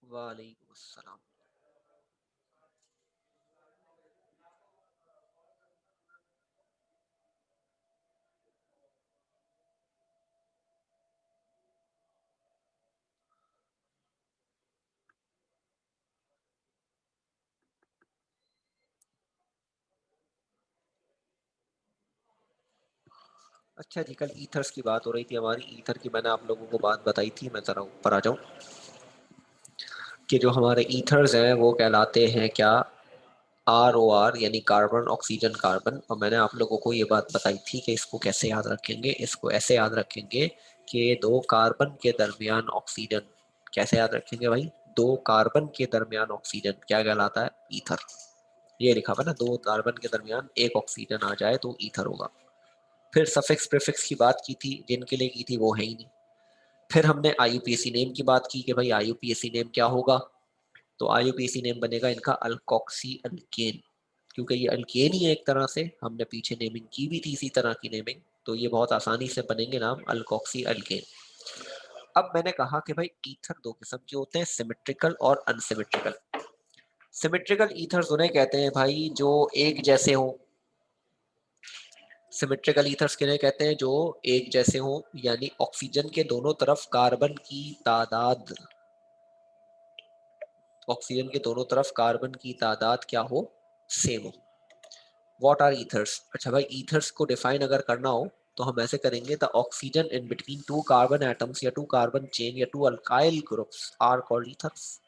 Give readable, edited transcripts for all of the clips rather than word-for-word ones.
वालेकुम अस्सलाम। अच्छा जी, कल ईथर्स की बात हो रही थी हमारी। ईथर की मैंने आप लोगों को बात बताई थी। मैं जरा ऊपर आ जाऊं कि जो हमारे ईथर्स हैं वो कहलाते हैं क्या, ROR यानी कार्बन ऑक्सीजन कार्बन। और मैंने आप लोगों को ये बात बताई थी कि इसको कैसे याद रखेंगे। इसको ऐसे याद रखेंगे कि दो कार्बन के दरमियान ऑक्सीजन, कैसे याद रखेंगे भाई, दो कार्बन के दरमियान ऑक्सीजन क्या कहलाता है, ईथर। ये लिखा हुआ ना, दो कार्बन के दरमियान एक ऑक्सीजन आ जाए तो ईथर होगा। फिर सफिक्स प्रीफिक्स की बात की थी, जिनके लिए की थी वो है ही नहीं। फिर हमने IUPAC नेम की बात की कि भाई IUPAC नेम क्या होगा, तो IUPAC नेम बनेगा इनका अल्कोक्सी अल्केन, क्योंकि ये अल्केन ही है एक तरह से। हमने पीछे नेमिंग की भी थी इसी तरह की नेमिंग, तो ये बहुत आसानी से बनेंगे नाम अल्कोक्सी अल्केन। अब मैंने कहा कि भाई ईथर दो किस्म के होते हैं, सिमेट्रिकल और अनसिमेट्रिकल। सिमेट्रिकल ईथर्स उन्हें कहते हैं भाई जो एक जैसे हो। सिमेट्रिकल ईथर्स किन्हें कहते हैं, जो एक जैसे हो, यानी ऑक्सीजन के दोनों तरफ कार्बन की तादाद, ऑक्सीजन के दोनों तरफ कार्बन की तादाद क्या हो, सेम हो। What are ethers? अच्छा भाई, ईथर्स को डिफाइन अगर करना हो तो हम ऐसे करेंगे, the oxygen in between two carbon atoms या टू कार्बन चेन या two alkyl groups are called ethers.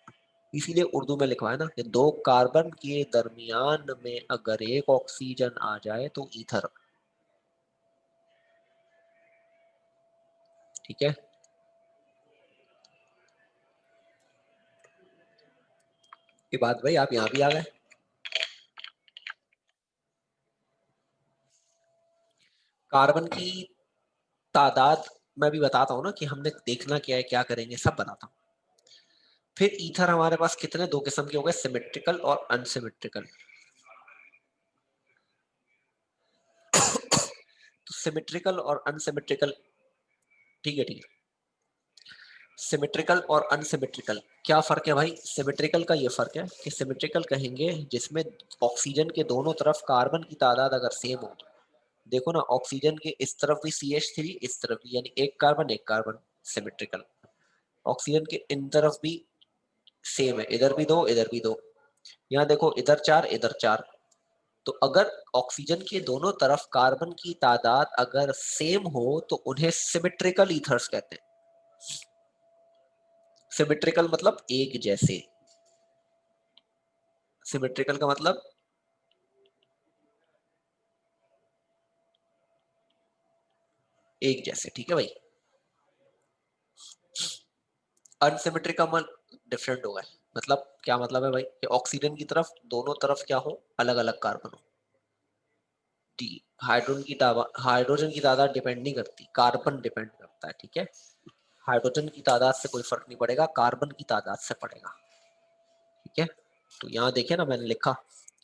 इसीलिए उर्दू में लिखवा है ना कि दो कार्बन के दरमियान में अगर एक ऑक्सीजन आ जाए तो ईथर। ठीक है, ये बात भाई आप यहाँ भी आ गए। कार्बन की तादाद मैं भी बताता हूँ ना कि हमने देखना क्या है, क्या करेंगे, सब बताता हूँ। फिर ईथर हमारे पास कितने, दो किस्म के हो गए, सिमेट्रिकल और अनसिमेट्रिकल। तो सिमेट्रिकल और अनसिमेट्रिकल, ठीक है ठीक है। सिमेट्रिकल और अनसिमेट्रिकल क्या फर्क है भाई? सिमेट्रिकल का ये फर्क है कि सिमेट्रिकल कहेंगे जिसमें ऑक्सीजन के दोनों तरफ कार्बन की तादाद अगर सेम हो। देखो ना, ऑक्सीजन के इस तरफ भी CH3, इस तरफ भी, यानी एक कार्बन, सिमेट्रिकल। ऑक्सीजन के इन तरफ भी सेम है, इधर भी दो इधर भी दो। यहाँ देखो, इधर चार इधर चार। तो अगर ऑक्सीजन के दोनों तरफ कार्बन की तादाद अगर सेम हो तो उन्हें सिमेट्रिकल ईथर्स कहते हैं। सिमेट्रिकल मतलब एक जैसे, सिमेट्रिकल का मतलब एक जैसे, ठीक है भाई। अनसिमेट्रिक का मतलब डिफरेंट होगा, मतलब क्या मतलब है भाई कि ऑक्सीजन की तरफ दोनों तरफ क्या हो, अलग अलग कार्बन हो। डी हाइड्रोजन की तादाद डिपेंड नहीं करती, कार्बन डिपेंड करता है, ठीक है। हाइड्रोजन की तादाद से कोई फर्क नहीं पड़ेगा, कार्बन की तादाद से पड़ेगा, ठीक है। तो यहाँ देखिए ना, मैंने लिखा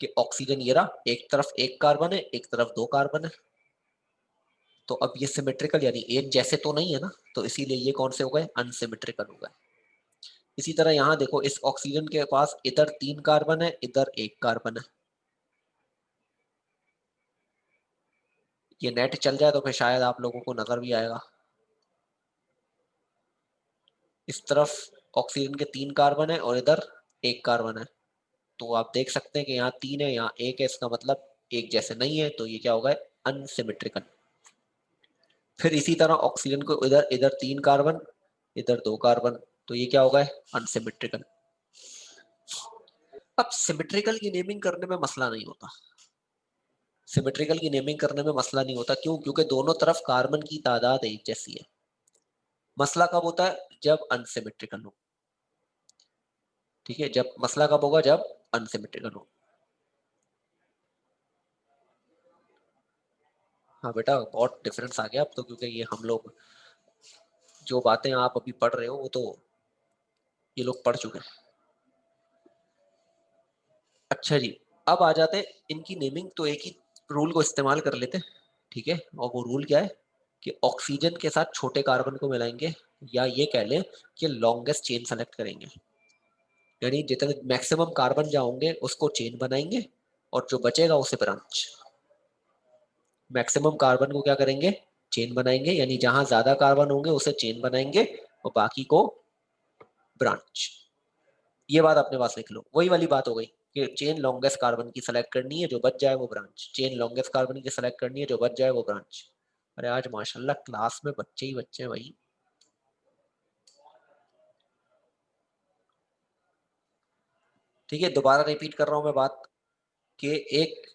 कि ऑक्सीजन ये रहा, एक तरफ एक कार्बन है, एक तरफ दो कार्बन है। तो अब ये सिमेट्रिकल यानी एक जैसे तो नहीं है ना, तो इसीलिए ये कौन से हो गए, अनसिमेट्रिकल हो गए। इसी तरह यहाँ देखो, इस ऑक्सीजन के पास इधर तीन कार्बन है, इधर एक कार्बन है। ये नेट चल जाए तो फिर शायद आप लोगों को नजर भी आएगा। इस तरफ ऑक्सीजन के तीन कार्बन है और इधर एक कार्बन है। तो आप देख सकते हैं कि यहाँ तीन है, यहाँ एक है, इसका मतलब एक जैसे नहीं है, तो ये क्या होगा, अनसिमेट्रिकल। फिर इसी तरह ऑक्सीजन को इधर इधर तीन कार्बन, इधर दो कार्बन, तो ये क्या होगा, अनसिमेट्रिकल। अब सिमेट्रिकल की नेमिंग करने में मसला नहीं होता, सिमेट्रिकल की नेमिंग करने में मसला नहीं होता, क्यों, क्योंकि दोनों तरफ कार्बन की तादाद एक जैसी है। मसला कब होता है, जब अनसिमेट्रिकल हो, ठीक है। जब मसला कब होगा, जब अनसिमेट्रिकल हो। हाँ बेटा, बहुत डिफरेंस आ गया अब तो, क्योंकि ये हम लोग जो बातें आप अभी पढ़ रहे हो वो तो ये लोग पढ़ चुके हैं। अच्छा जी, अब आ जाते हैं इनकी नेमिंग, तो एक ही रूल को इस्तेमाल कर लेते हैं, ठीक है। और वो रूल क्या है कि ऑक्सीजन के साथ छोटे कार्बन को मिलाएंगे, या ये कह लें कि लॉन्गेस्ट चेन सेलेक्ट करेंगे, यानी जितने मैक्सिमम कार्बन जाओगे उसको चेन बनाएंगे, और जो बचेगा उसे ब्रांच। मैक्सिमम कार्बन को क्या करेंगे, चेन बनाएंगे, यानी जहां ज्यादा कार्बन होंगे उसे चेन बनाएंगे, और बाकी को ब्रांच। ये बात अपने पास लिख लो, वही वाली बात हो गई कि चेन लॉन्गेस्ट कार्बन की सेलेक्ट करनी है, जो बच जाए वो ब्रांच, चेन लॉन्गेस्ट कार्बन की सेलेक्ट करनी है, जो बच जाए वो ब्रांच। अरे आज माशाल्लाह क्लास में बच्चे ही बच्चे हैं भाई। ठीक है, दोबारा रिपीट कर रहा हूं मैं बात, कि एक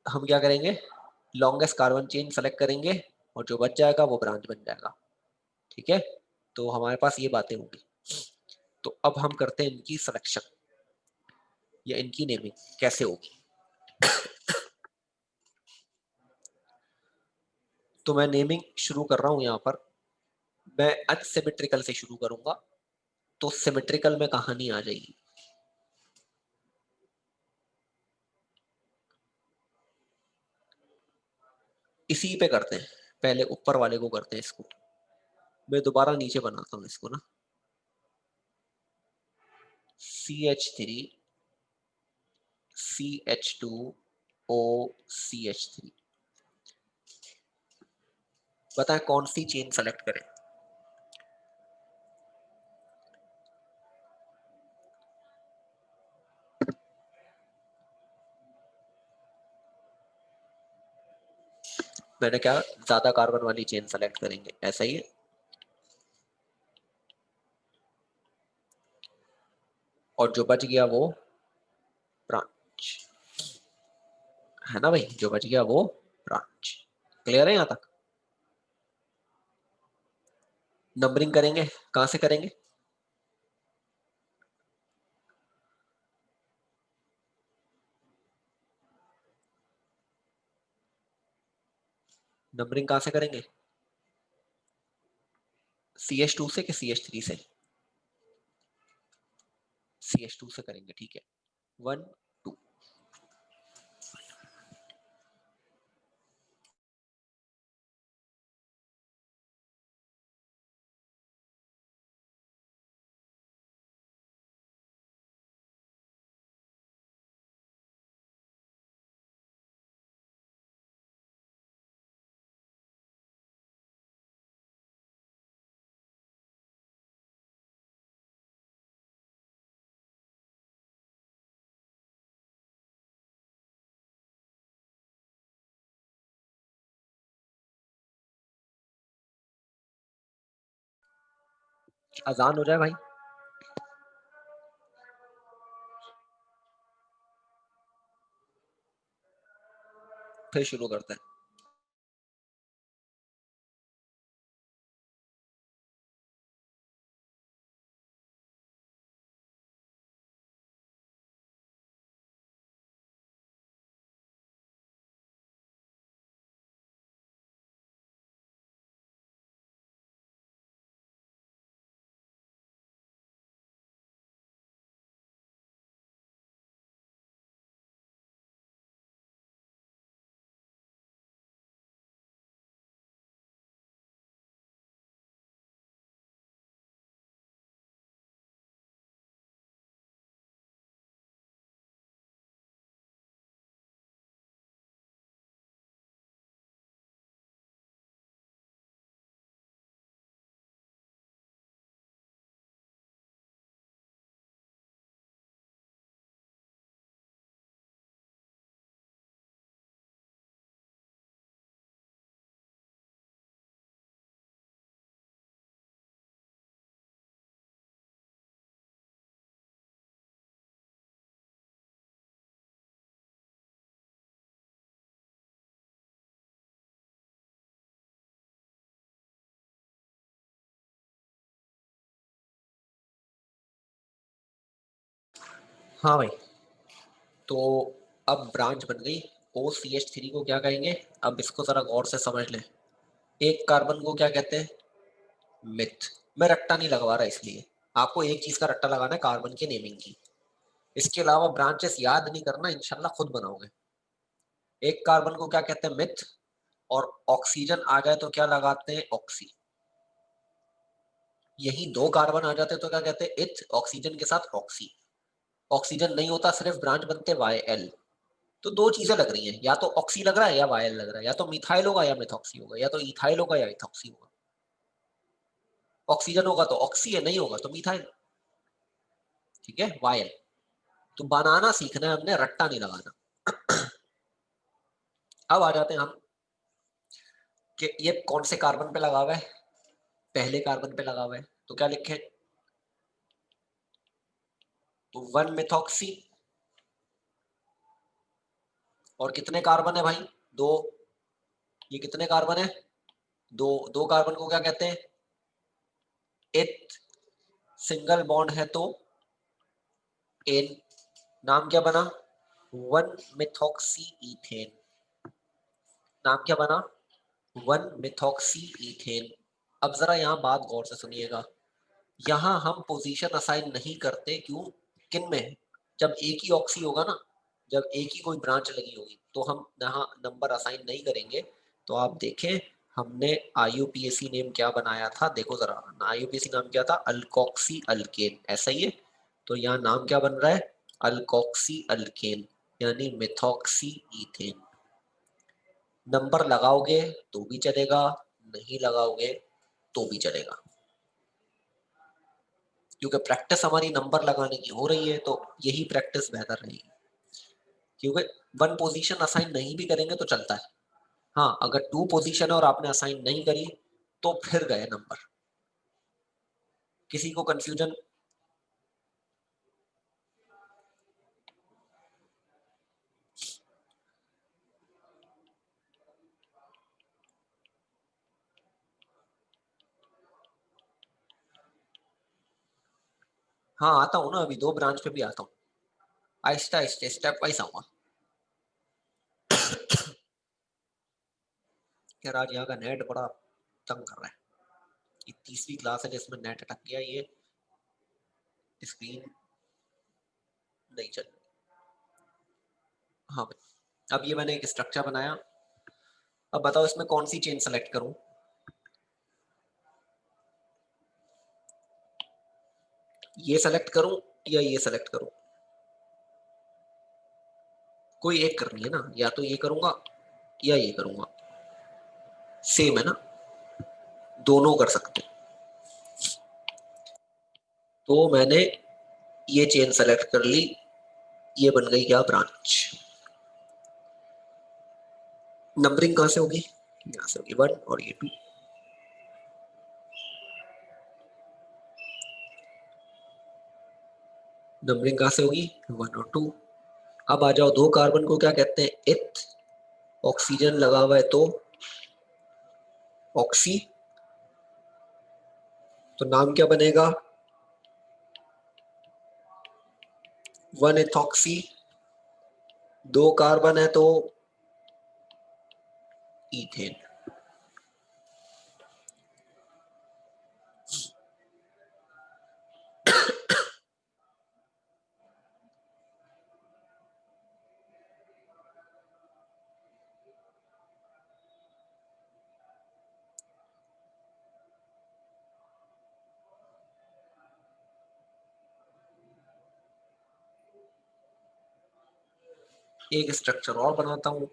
हम क्या करेंगे, लॉन्गेस्ट कार्बन चेन सेलेक्ट करेंगे, और जो बच जाएगा वो ब्रांच बन जाएगा, ठीक है। तो हमारे पास ये बातें होंगी। तो अब हम करते हैं इनकी सिलेक्शन, या इनकी नेमिंग कैसे होगी। तो मैं नेमिंग शुरू कर रहा हूं यहाँ पर, मैं अनसिमेट्रिकल से शुरू करूंगा, तो सिमेट्रिकल में कहानी आ जाएगी। इसी पे करते हैं, पहले ऊपर वाले को करते हैं इसको। मैं दोबारा नीचे बनाता हूँ इसको ना, CH3 CH2 OCH3। बताएं कौन सी चेन सेलेक्ट करें। मैंने क्या, ज्यादा कार्बन वाली चेन सेलेक्ट करेंगे, ऐसा ही है। और जो बच गया वो ब्रांच, है ना भाई, जो बच गया वो ब्रांच। क्लियर है यहाँ तक। नंबरिंग करेंगे, कहां से करेंगे, नंबरिंग कहां से करेंगे, CH2 से कि CH3 से, CH2 से करेंगे, ठीक है। 1 2। अजान हो जाए भाई। फिर शुरू करते हैं। हाँ भाई, तो अब ब्रांच बन गई। OCH3 को क्या कहेंगे, अब इसको जरा गौर से समझ लें। एक कार्बन को क्या कहते हैं, मिथ। मैं रट्टा नहीं लगवा रहा, इसलिए आपको एक चीज का रट्टा लगाना है, कार्बन की नेमिंग की। इसके अलावा ब्रांचेस याद नहीं करना, इंशाल्लाह खुद बनाओगे। एक कार्बन को क्या कहते हैं, मिथ। और ऑक्सीजन आ जाए तो क्या लगाते हैं, ऑक्सी। यही दो कार्बन आ जाते तो क्या कहते हैं, इथ। ऑक्सीजन के साथ ऑक्सी। ऑक्सीजन नहीं होता, सिर्फ ब्रांच बनते YL। तो दो चीजें लग रही हैं, या तो ऑक्सी लग रहा है या वायल लग रहा है, या तो मिथाइल होगा या मिथॉक्सी होगा, या तो इथाइल होगा या इथॉक्सी होगा। ऑक्सीजन होगा तो ऑक्सी है, नहीं होगा तो मिथाइल। ठीक है, वायल। तो बनाना सीखना है हमने, रट्टा नहीं लगाना। अब आ जाते हैं हम कि ये कौन से कार्बन पे लगा हुआ है, पहले कार्बन पे लगा हुआ है, तो क्या लिखे, तो 1 मिथॉक्सी। और कितने कार्बन है भाई, दो। ये कितने कार्बन है, दो। दो कार्बन को क्या कहते हैं, एथ। सिंगल बॉन्ड है तो एन। नाम क्या बना, 1 मिथॉक्सी इथेन। नाम क्या बना, 1 मिथॉक्सी इथेन। अब जरा यहाँ बात गौर से सुनिएगा। यहाँ हम पोजीशन असाइन नहीं करते, क्यों, किन में, जब एक ही ऑक्सी होगा ना, जब एक ही कोई ब्रांच लगी होगी तो हम यहाँ नंबर असाइन नहीं करेंगे। तो आप देखें, हमने IUPAC नेम क्या बनाया था, देखो जरा। IUPAC नाम क्या था, अल्कोक्सी अल्केन, ऐसा ही है। तो यहाँ नाम क्या बन रहा है, अल्कोक्सी अल्केन, यानी मिथॉक्सी इथेन। नंबर लगाओगे तो भी चलेगा, नहीं लगाओगे तो भी चलेगा, क्योंकि प्रैक्टिस हमारी नंबर लगाने की हो रही है, तो यही प्रैक्टिस बेहतर रहेगी। क्योंकि वन पोजीशन असाइन नहीं भी करेंगे तो चलता है। हाँ, अगर टू पोजीशन है और आपने असाइन नहीं करी तो फिर गए नंबर। किसी को कंफ्यूजन, हाँ आता हूँ ना, अभी दो ब्रांच पे भी आता हूँ, आहिस्ता आहिस्ता स्टेप वाइज आऊंगा। यार आज यहाँ का नेट बड़ा तंग कर रहा है। ये तीसरी क्लास है जिसमें नेट अटक गया, ये स्क्रीन नहीं चल रही। हाँ भाई, अब ये मैंने एक स्ट्रक्चर बनाया। अब बताओ इसमें कौन सी चेन सेलेक्ट करूं, ये सेलेक्ट करूं या ये सेलेक्ट करूं। कोई एक करनी है ना, या तो ये करूंगा या ये करूंगा, सेम है ना, दोनों कर सकते हैं। तो मैंने ये चेन सेलेक्ट कर ली, ये बन गई क्या, ब्रांच। नंबरिंग कहां से होगी, यहां से होगी, 1 और ये 2। नंबरिंग कहां से होगी, 1 और 2। अब आ जाओ, दो कार्बन को क्या कहते हैं, एथ। ऑक्सीजन लगा हुआ है तो ऑक्सी, तो नाम क्या बनेगा, 1 इथॉक्सी। 2 कार्बन है तो इथेन। एक स्ट्रक्चर और बनाता हूं।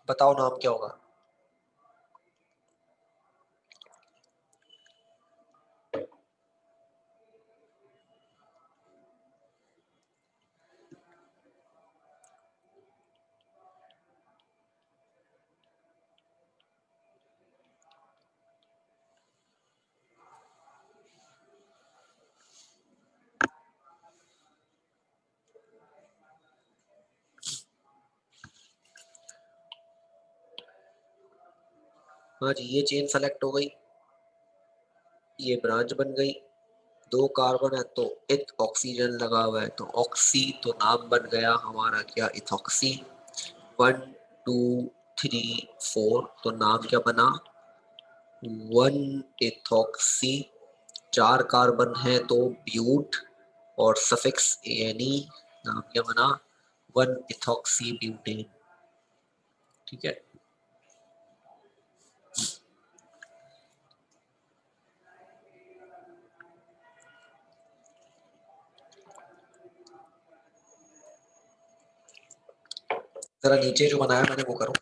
बताओ नाम क्या होगा। हाँ जी, ये चेन सेलेक्ट हो गई, ये ब्रांच बन गई। 2 कार्बन है तो एक ऑक्सीजन लगा हुआ है तो ऑक्सी, तो नाम बन गया हमारा क्या, इथॉक्सी। 1 2 3 4, तो नाम क्या बना, 1 इथॉक्सी। 4 कार्बन है तो ब्यूट, और सफिक्स एनी, नाम क्या बना, 1 इथॉक्सी ब्यूटेन। ठीक है। जरा नीचे जो बनाया मैंने वो करो।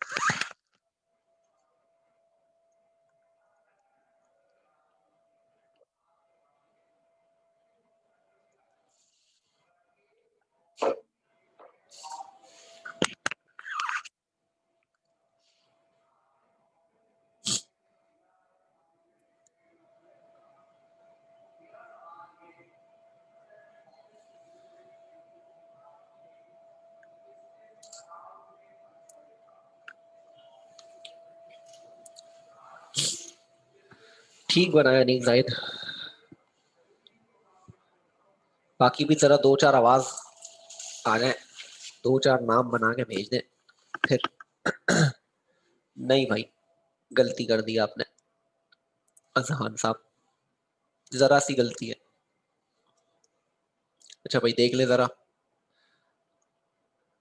ठीक बनाया नहीं जाहिद, बाकी भी जरा 2 4 आवाज आ जाए, 2 4 नाम बना के भेज दे फिर। नहीं भाई, गलती कर दी आपने अजहान साहब, जरा सी गलती है। अच्छा भाई देख ले जरा,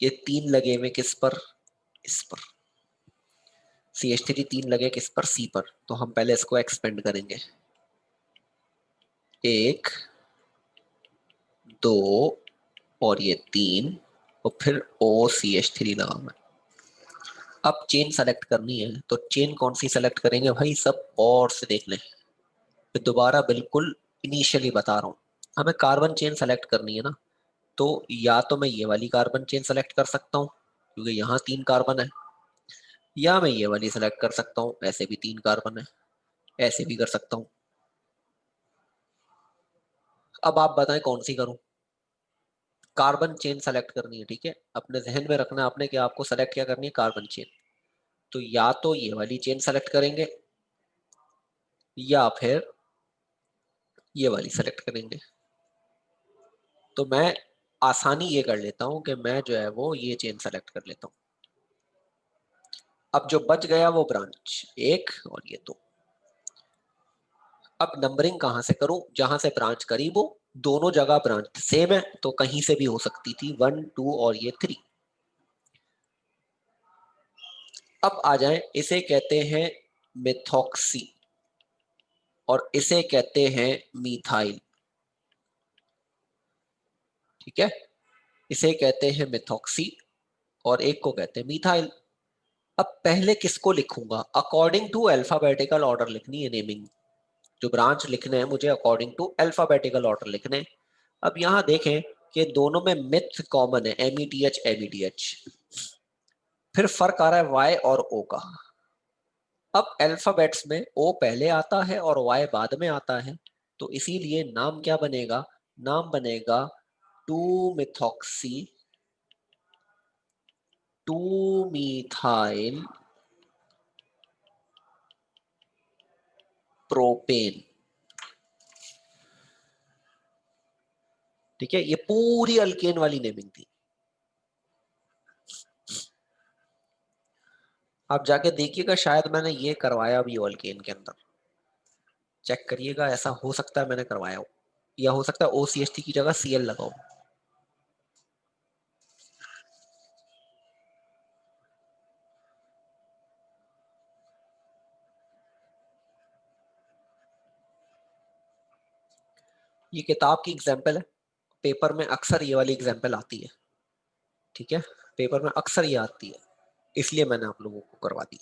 ये 3 लगे हुए किस पर, इस पर। CH3 3 लगे किस पर, सी पर, तो हम पहले इसको एक्सपेंड करेंगे। 1 2 और ये 3, और फिर OCH3 लगा हुआ है। अब चेन सेलेक्ट करनी है, तो चेन कौन सी सेलेक्ट करेंगे भाई, सब और से देख लें। मैं दोबारा बिल्कुल इनिशियली बता रहा हूँ, हमें कार्बन चेन सेलेक्ट करनी है ना, तो या तो मैं ये वाली कार्बन चेन सेलेक्ट कर सकता हूँ क्योंकि यहाँ 3 कार्बन है, या मैं ये वाली सेलेक्ट कर सकता हूँ, ऐसे भी 3 कार्बन है, ऐसे भी कर सकता हूँ। अब आप बताएं कौन सी करूं। कार्बन चेन सेलेक्ट करनी है, ठीक है, अपने जहन में रखना आपने कि आपको सेलेक्ट क्या करनी है, कार्बन चेन। तो या तो ये वाली चेन सेलेक्ट करेंगे, या फिर ये वाली सेलेक्ट करेंगे। तो मैं आसानी ये कर लेता हूं कि मैं जो है वो ये चेन सेलेक्ट कर लेता हूं। अब जो बच गया वो ब्रांच 1 और ये 2। अब नंबरिंग कहां से करूं, जहां से ब्रांच करीब हो, दोनों जगह ब्रांच सेम है तो कहीं से भी हो सकती थी, 1 2 और ये 3। अब आ जाए, इसे कहते हैं मिथॉक्सी और इसे कहते हैं मीथाइल। ठीक है, इसे कहते हैं मिथॉक्सी और एक को कहते हैं मीथाइल। अब पहले किसको लिखूंगा, अकॉर्डिंग टू अल्फाबेटिकल ऑर्डर लिखनी है नेमिंग। जो ब्रांच लिखने हैं मुझे अकॉर्डिंग टू अल्फाबेटिकल ऑर्डर लिखने हैं। अब यहाँ देखें कि दोनों में मिथ कॉमन है, METH METH। फिर फर्क आ रहा है वाई और ओ का। अब अल्फाबेट्स में ओ पहले आता है और वाई बाद में आता है, तो इसीलिए नाम क्या बनेगा, नाम बनेगा 2 मिथॉक्सी 2 मिथाइल प्रोपेन। ठीक है, ये पूरी अल्केन वाली नेमिंग थी। आप जाके देखिएगा, शायद मैंने ये करवाया भी अल्केन के अंदर, चेक करिएगा, ऐसा हो सकता है मैंने करवाया हो, या हो सकता है OCH की जगह CL लगाओ। ये किताब की एग्जाम्पल है, पेपर में अक्सर ये वाली एग्जाम्पल आती है। ठीक है, पेपर में अक्सर ये आती है, इसलिए मैंने आप लोगों को करवा दी।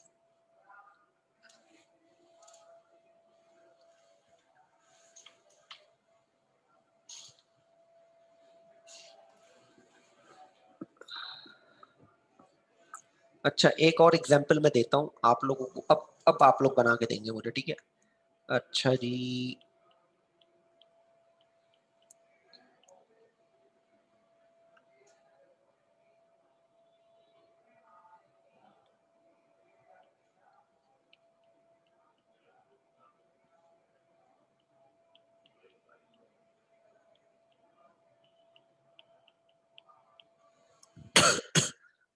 अच्छा, एक और एग्जाम्पल मैं देता हूँ आप लोगों को, अब आप लोग बना के देंगे मुझे, ठीक है। अच्छा जी,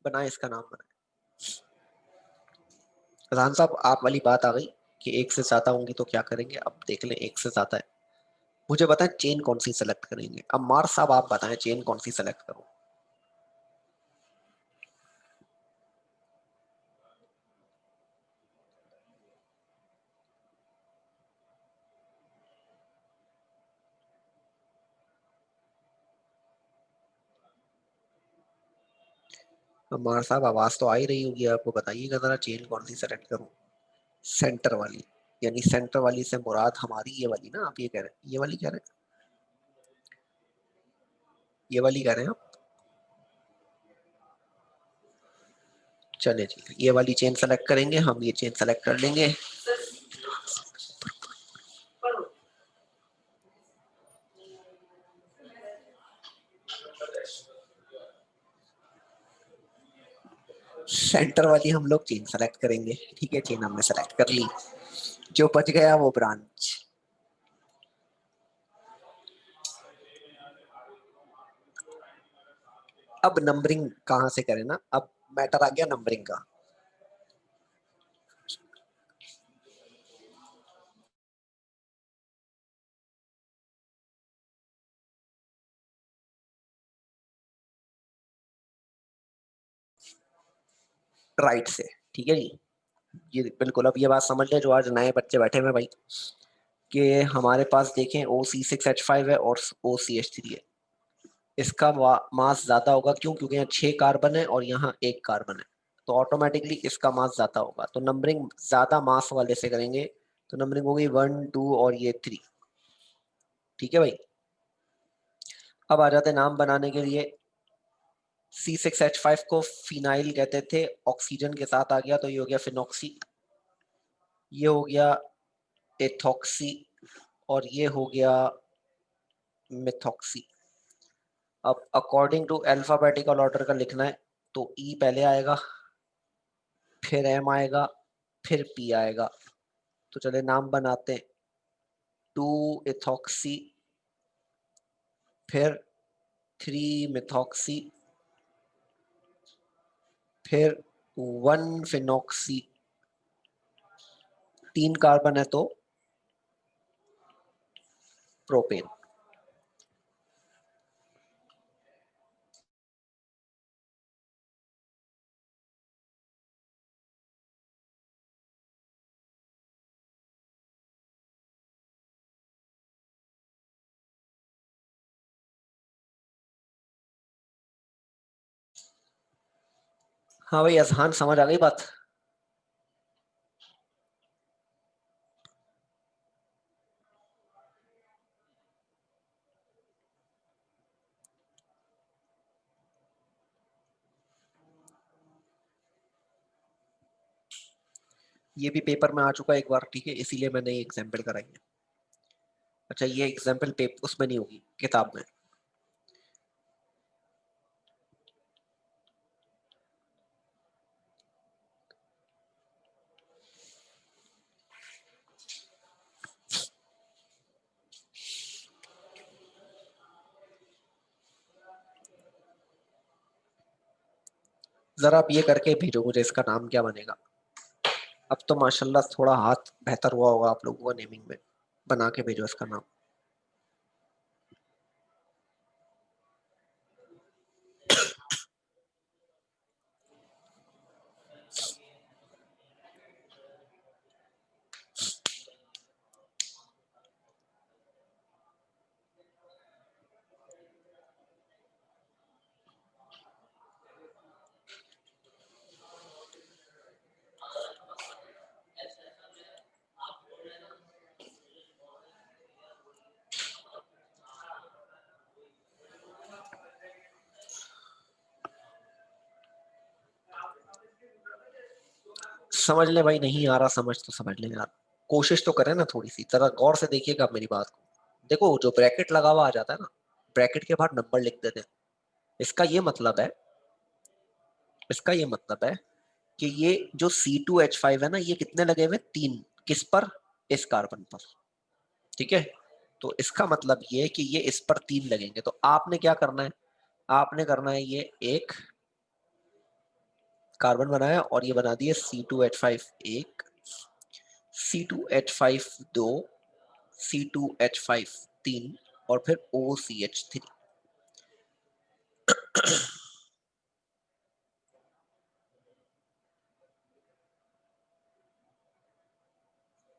बनाए, इसका नाम बनाए। रजान साहब, आप वाली बात आ गई कि एक से ज्यादा होंगी तो क्या करेंगे, अब देख लें एक से ज्यादा है। मुझे बताएं चेन कौन सी सेलेक्ट करेंगे, अब मार साहब आप बताएं चेन कौन सी सेलेक्ट करूं। मार साहब आवाज तो आ ही रही होगी आपको, बताइएगा जरा चेन कौन सी सेलेक्ट करूं। सेंटर वाली, यानी सेंटर वाली से मुराद हमारी ये वाली ना, आप ये कह रहे हैं, ये वाली कह रहे हैं, ये वाली कह रहे हैं आप। चले जी, ये वाली चेन सेलेक्ट करेंगे हम, ये चेन सेलेक्ट कर लेंगे। सेंटर वाली हम लोग चेन सेलेक्ट करेंगे, ठीक है, चेन हमने सेलेक्ट कर ली, जो बच गया वो ब्रांच। अब नंबरिंग कहाँ से करें ना, अब मैटर आ गया नंबरिंग का। राइट से, ठीक है जी। ये बिल्कुल, अब ये बात समझ लें जो आज नए बच्चे बैठे हुए भाई, कि हमारे पास देखें OC6H5 है और OCH3 है। इसका मास ज्यादा होगा, क्यों, क्योंकि यहाँ 6 कार्बन है और यहाँ 1 कार्बन है, तो ऑटोमेटिकली इसका मास ज्यादा होगा, तो नंबरिंग ज्यादा मास वाले से करेंगे, तो नंबरिंग होगी 1 2 और ये 3। ठीक है भाई, अब आ जाते नाम बनाने के लिए। C6H5 को फिनाइल कहते थे, ऑक्सीजन के साथ आ गया तो ये हो गया फिनॉक्सी, ये हो गया एथॉक्सी, और ये हो गया मिथॉक्सी। अब अकॉर्डिंग टू अल्फाबेटिकल ऑर्डर का लिखना है, तो E पहले आएगा, फिर M आएगा, फिर P आएगा। तो चले नाम बनाते हैं, 2 इथॉक्सी, फिर 3 मिथॉक्सी, फिर 1 फिनॉक्सी। 3 कार्बन है तो प्रोपेन। हाँ भाई अजहान, समझ आ गई बात। ये भी पेपर में आ चुका है एक बार, ठीक है, इसीलिए मैंने ये एग्जाम्पल कराई है। अच्छा, ये एग्जाम्पल पेपर उसमें नहीं होगी, किताब में। जरा आप ये करके भेजो मुझे, इसका नाम क्या बनेगा। अब तो माशाल्लाह थोड़ा हाथ बेहतर हुआ होगा आप लोगों का नेमिंग में। बना के भेजो इसका नाम। समझ ले भाई, नहीं आ रहा समझ तो समझ ले यार, कोशिश तो करें ना थोड़ी सी, जरा गौर से देखिएगा आप मेरी बात को। देखो जो ब्रैकेट लगा हुआ आ जाता है ना, ब्रैकेट के बाहर नंबर लिख देते हैं। इसका ये मतलब है, इसका ये मतलब है कि ये जो C2H5 है ना, ये कितने लगे हुए, 3। किस पर, इस कार्बन पर, ठीक है। तो इसका मतलब ये है कि ये इस पर 3 लगेंगे। तो आपने क्या करना है, आपने करना है ये एक कार्बन बनाया और ये बना दिए C2H5 एक, C2H5 दो, C2H5 3, और फिर OCH3।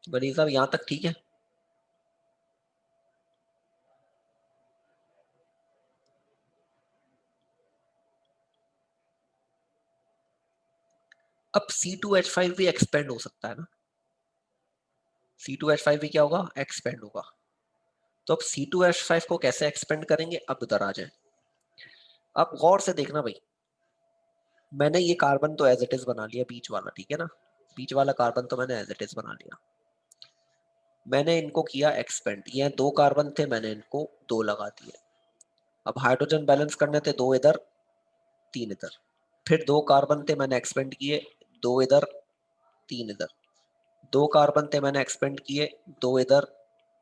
गनी साहब यहां तक ठीक है। अब C2H5 भी एक्सपेंड हो सकता है ना, C2H5 भी क्या होगा, एक्सपेंड होगा। तो अब C2H5 को कैसे एक्सपेंड करेंगे, अब उधर आ जाए। अब गौर से देखना भाई, मैंने ये कार्बन तो एज इट इज बना लिया बीच वाला, ठीक है ना, बीच वाला कार्बन तो मैंने एज इट इज बना लिया। मैंने इनको किया एक्सपेंड, ये 2 कार्बन थे, मैंने इनको 2 लगा दिए। अब हाइड्रोजन बैलेंस करने थे, 2 इधर 3 इधर। फिर 2 कार्बन थे, मैंने एक्सपेंड किए, 2 इधर 3 इधर। 2 कार्बन थे, मैंने एक्सपेंड किए, 2 इधर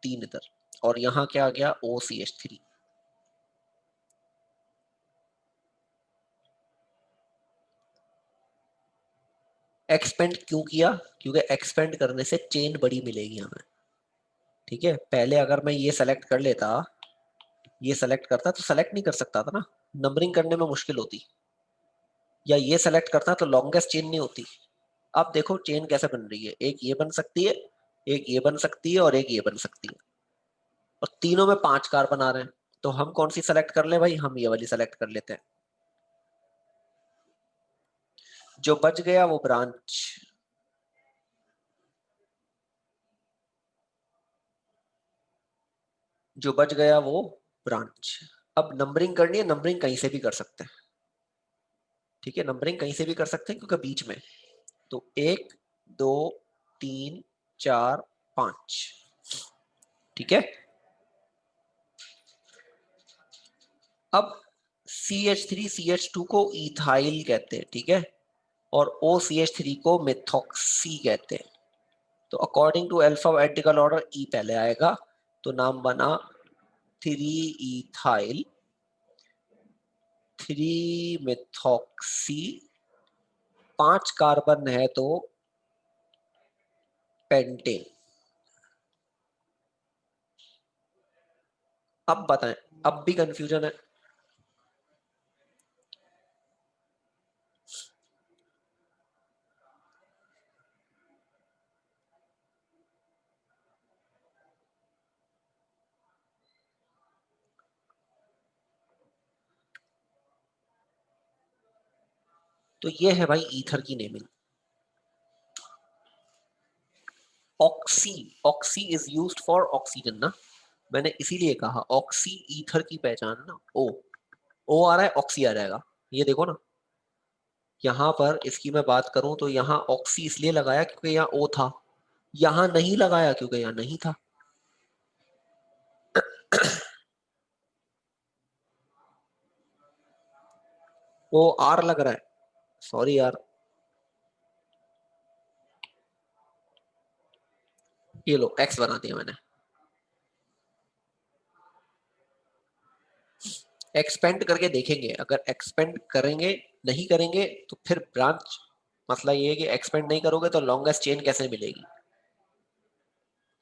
3 इधर। और यहाँ क्या आ गया, OCH3। एक्सपेंड क्यों किया, क्योंकि एक्सपेंड करने से चेन बड़ी मिलेगी हमें, ठीक है। पहले अगर मैं ये सेलेक्ट कर लेता, ये सेलेक्ट करता तो सेलेक्ट नहीं कर सकता था ना, नंबरिंग करने में मुश्किल होती। या ये सेलेक्ट करता तो लॉन्गेस्ट चेन नहीं होती। अब देखो चेन कैसे बन रही है, एक ये बन सकती है, एक ये बन सकती है, और एक ये बन सकती है। और तीनों में 5 कार्बन आ रहे हैं। तो हम कौन सी सेलेक्ट कर ले भाई, हम ये वाली सेलेक्ट कर लेते हैं। जो बच गया वो ब्रांच, जो बच गया वो ब्रांच। अब नंबरिंग करनी है, नंबरिंग कहीं से भी कर सकते हैं, ठीक है, नंबरिंग कहीं से भी कर सकते हैं क्योंकि बीच में। तो 1 2 3 4 5, ठीक है। अब CH3 CH2 को इथाइल कहते हैं, ठीक है, और OCH3 को मिथॉक्सी कहते हैं। तो अकॉर्डिंग टू अल्फाबेटिकल ऑर्डर ई पहले आएगा। तो नाम बना 3 इथाइल 3 मिथॉक्सी, 5 कार्बन है तो पेंटेन। अब बताएं, अब भी कंफ्यूजन है। तो ये है भाई ईथर की naming. Oxy, oxy is used for oxygen ना, मैंने इसीलिए कहा ऑक्सी ईथर की पहचान ना, ओ, ओ आ रहा है ऑक्सी आ जाएगा, ये देखो ना, यहाँ पर इसकी मैं बात करूं तो यहाँ ऑक्सी इसलिए लगाया क्योंकि यहाँ ओ था, यहाँ नहीं लगाया क्योंकि यहाँ नहीं था। ओ आर लग रहा है, सॉरी यार, ये लो एक्स बना दिया मैंने। एक्सपेंड करके देखेंगे, अगर एक्सपेंड करेंगे नहीं करेंगे तो फिर ब्रांच, मसला ये है कि एक्सपेंड नहीं करोगे तो लॉन्गेस्ट चेन कैसे मिलेगी।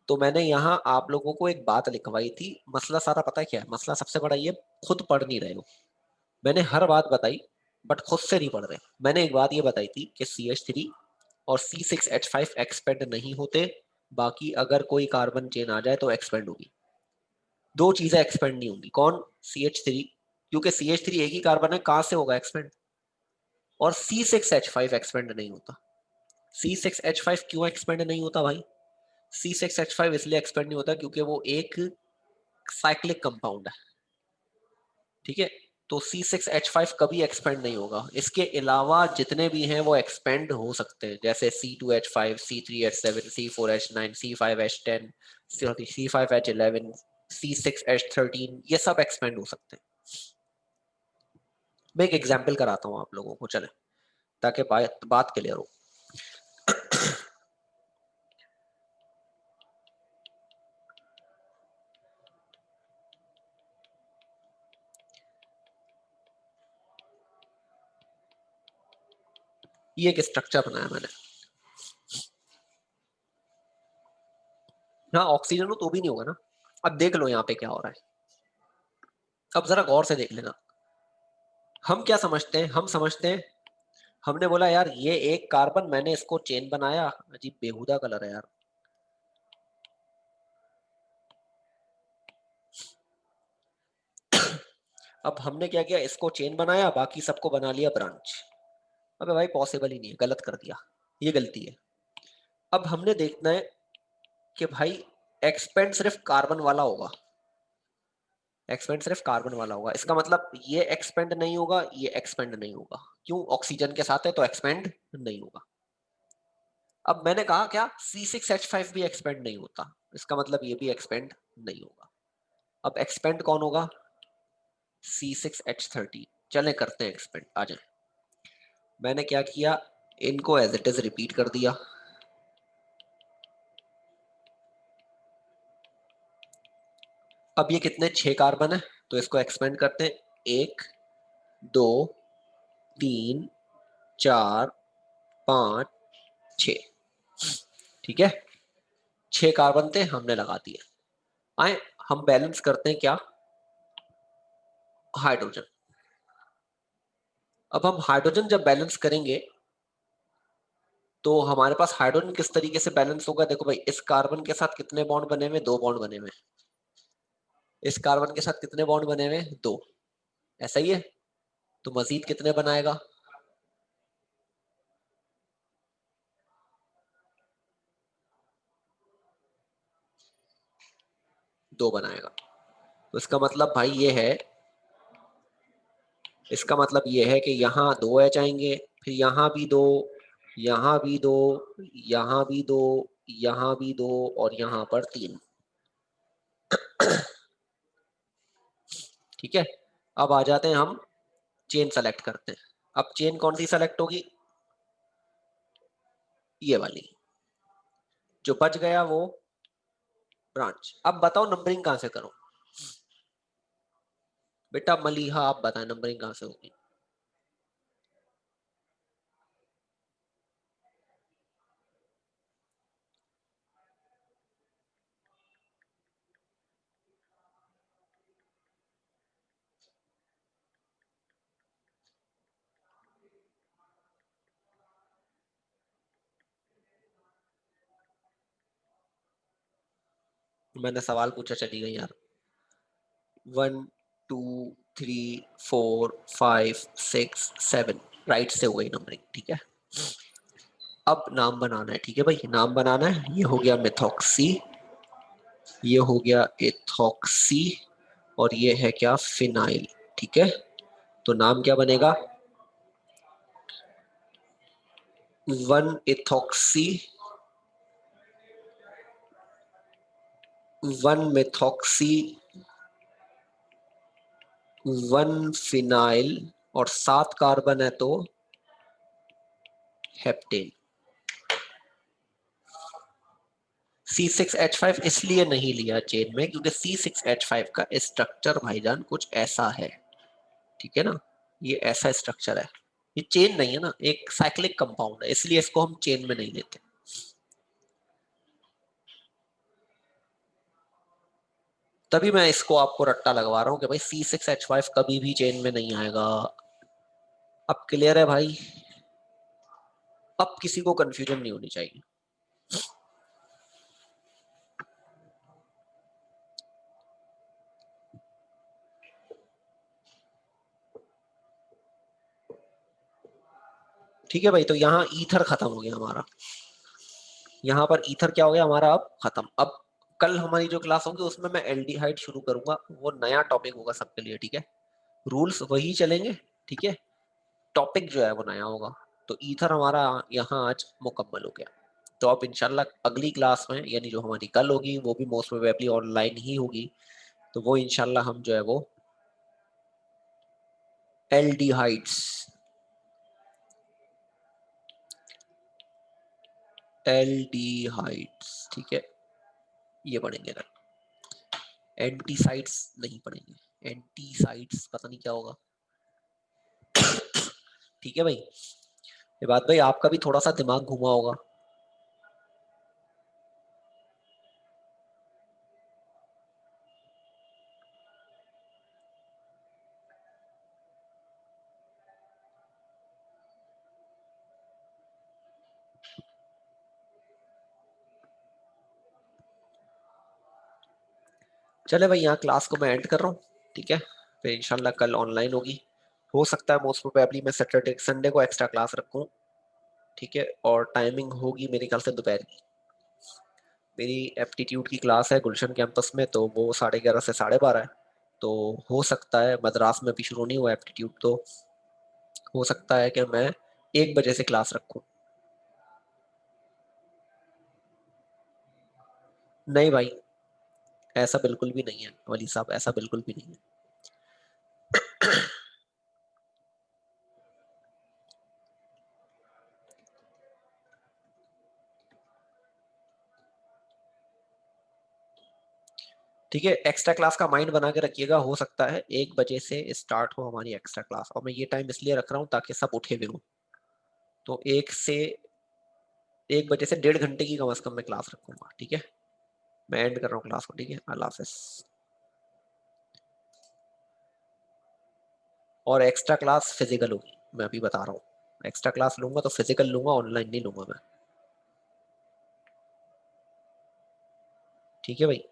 तो मैंने यहाँ आप लोगों को एक बात लिखवाई थी, मसला सारा पता है क्या है, मसला सबसे बड़ा ये खुद पढ़ नहीं रहे हो। मैंने हर बात बताई बट खुद से नहीं पढ़ रहे। मैंने एक बात ये बताई थी कि CH3 और C6H5 एक्सपेंड नहीं होते, बाकी अगर कोई कार्बन चेन आ जाए तो एक्सपेंड होगी। दो चीजें एक्सपेंड नहीं होंगी, कौन, CH3, क्योंकि CH3 एक ही कार्बन है, कहां से होगा एक्सपेंड, और C6H5 एक्सपेंड नहीं होता। C6H5 क्यों एक्सपेंड नहीं होता भाई, C6H5 इसलिए एक्सपेंड नहीं होता क्योंकि वो एक साइक्लिक कंपाउंड है, ठीक है। तो C6H5 कभी एक्सपेंड नहीं होगा। इसके अलावा जितने भी हैं वो एक्सपेंड हो सकते हैं, जैसे C2H5, C3H7, C4H9, C5H10, C5H11, C6H13, ये सब एक्सपेंड हो सकते हैं। मैं एक एग्जाम्पल कराता हूँ आप लोगों को, चले, ताकि बात क्लियर हो। ये एक स्ट्रक्चर बनाया मैंने, हाँ ऑक्सीजन हो तो भी नहीं होगा ना। अब देख लो यहाँ पे क्या हो रहा है, अब जरा गौर से देख लेना। हम क्या समझते हैं, हम समझते हैं, हमने बोला यार ये एक कार्बन, मैंने इसको चेन बनाया, अजीब बेहुदा कलर है यार, अब हमने क्या किया, इसको चेन बनाया, बाकी सबको बना लिया ब्रांच। अबे भाई पॉसिबल ही नहीं है, गलत कर दिया, ये गलती है। अब हमने देखना है कि भाई एक्सपेंड सिर्फ कार्बन वाला होगा, एक्सपेंड सिर्फ कार्बन वाला होगा, इसका मतलब ये एक्सपेंड नहीं होगा, ये एक्सपेंड नहीं होगा, क्यों, ऑक्सीजन के साथ है तो एक्सपेंड नहीं होगा। अब मैंने कहा क्या, C6H5 भी एक्सपेंड नहीं होता, इसका मतलब ये भी एक्सपेंड नहीं होगा। अब एक्सपेंड कौन होगा, C6H13, चले करते हैं एक्सपेंड, आ जाए। मैंने क्या किया, इनको एज इट इज रिपीट कर दिया। अब ये कितने, 6 कार्बन है, तो इसको एक्सपेंड करते हैं, 1 2 3 4 5 6, ठीक है, 6 कार्बन थे हमने लगा दिए। आए हम बैलेंस करते हैं क्या, हाइड्रोजन। अब हम हाइड्रोजन जब बैलेंस करेंगे तो हमारे पास हाइड्रोजन किस तरीके से बैलेंस होगा, देखो भाई इस कार्बन के साथ कितने बॉन्ड बने हुए, 2 बॉन्ड बने हुए, इस कार्बन के साथ कितने बॉन्ड बने हुए, 2, ऐसा ही है, तो मजीद कितने बनाएगा, 2 बनाएगा। तो इसका मतलब भाई ये है, इसका मतलब ये है कि यहाँ 2 H आएंगे, फिर यहाँ भी 2, यहाँ भी 2, यहाँ भी 2, यहाँ भी 2, और यहाँ पर 3, ठीक है। अब आ जाते हैं हम, चेन सेलेक्ट करते हैं। अब चेन कौन सी सेलेक्ट होगी, ये वाली, जो बच गया वो ब्रांच। अब बताओ नंबरिंग कहां से करूं, बेटा मलिहा आप बताएं नंबरिंग कहां से होगी। मैंने सवाल पूछा, चली गई यार। 1 2 3 4 5 6 7, राइट से हो गई नंबरिंग, ठीक है। अब नाम बनाना है, ठीक है भाई, नाम बनाना है। ये हो गया मेथॉक्सी, ये हो गया एथॉक्सी, और ये है क्या, फिनाइल, ठीक है। तो नाम क्या बनेगा, 1 इथॉक्सी, 1 मेथॉक्सी, 1 फिनाइल और 7 कार्बन है तो हेप्टेन। C6H5 इसलिए नहीं लिया चेन में क्योंकि C6H5 का स्ट्रक्चर भाईजान कुछ ऐसा है, ठीक है ना, ये ऐसा स्ट्रक्चर है, ये चेन नहीं है ना, एक साइक्लिक कंपाउंड है, इसलिए इसको हम चेन में नहीं लेते। तभी मैं इसको आपको रट्टा लगवा रहा हूँ कि भाई C6H5 कभी भी चेन में नहीं आएगा। अब क्लियर है भाई, अब किसी को कंफ्यूजन नहीं होनी चाहिए। ठीक है भाई, तो यहाँ ईथर खत्म हो गया हमारा, यहाँ पर ईथर क्या हो गया हमारा, अब खत्म। अब कल हमारी जो क्लास होगी उसमें मैं एल्डिहाइड शुरू करूंगा, वो नया टॉपिक होगा सबके लिए, ठीक है, रूल्स वही चलेंगे, ठीक है, टॉपिक जो है वो नया होगा। तो ईथर हमारा यहाँ आज मुकम्मल हो गया। तो अब इंशाल्लाह अगली क्लास में, यानी जो हमारी कल होगी वो भी मोस्ट प्रोबेबली ऑनलाइन ही होगी, तो वो इंशाल्लाह हम जो है वो एल्डिहाइड्स, एल्डिहाइड्स, ठीक है, ये पढ़ेंगे कल। एंटीसाइड्स नहीं पढ़ेंगे, एंटीसाइड्स पता नहीं क्या होगा। ठीक है भाई, ये बात भाई आपका भी थोड़ा सा दिमाग घुमा होगा। चले भाई, यहाँ क्लास को मैं एंड कर रहा हूँ, ठीक है, फिर इंशाल्लाह कल ऑनलाइन होगी। हो सकता है मोस्ट प्रोबेबली मैं सैटरडे संडे को एक्स्ट्रा क्लास रखूँ, ठीक है, और टाइमिंग होगी मेरे ख्याल से दोपहर की। मेरी एप्टीट्यूड की क्लास है गुलशन कैंपस में, तो वो 11:30 से 12:30 है। तो हो सकता है, मद्रास में भी शुरू नहीं हुआ एप्टीट्यूड, तो हो सकता है कि मैं 1 बजे से क्लास रखूँ। नहीं भाई, ऐसा बिल्कुल भी नहीं है वली साहब, ऐसा बिल्कुल भी नहीं है। ठीक है, एक्स्ट्रा क्लास का माइंड बना के रखिएगा, हो सकता है 1 बजे से स्टार्ट हो हमारी एक्स्ट्रा क्लास, और मैं ये टाइम इसलिए रख रहा हूँ ताकि सब उठे भी हों। तो 1 बजे से 1.5 घंटे की कम से कम मैं क्लास रखूंगा, ठीक है। मैं एंड कर रहा हूँ क्लास को, ठीक है, अल्लाह हाफिज। और एक्स्ट्रा क्लास फिजिकल होगी, मैं अभी बता रहा हूँ, एक्स्ट्रा क्लास लूंगा तो फिजिकल लूंगा, ऑनलाइन नहीं लूंगा मैं, ठीक है भाई।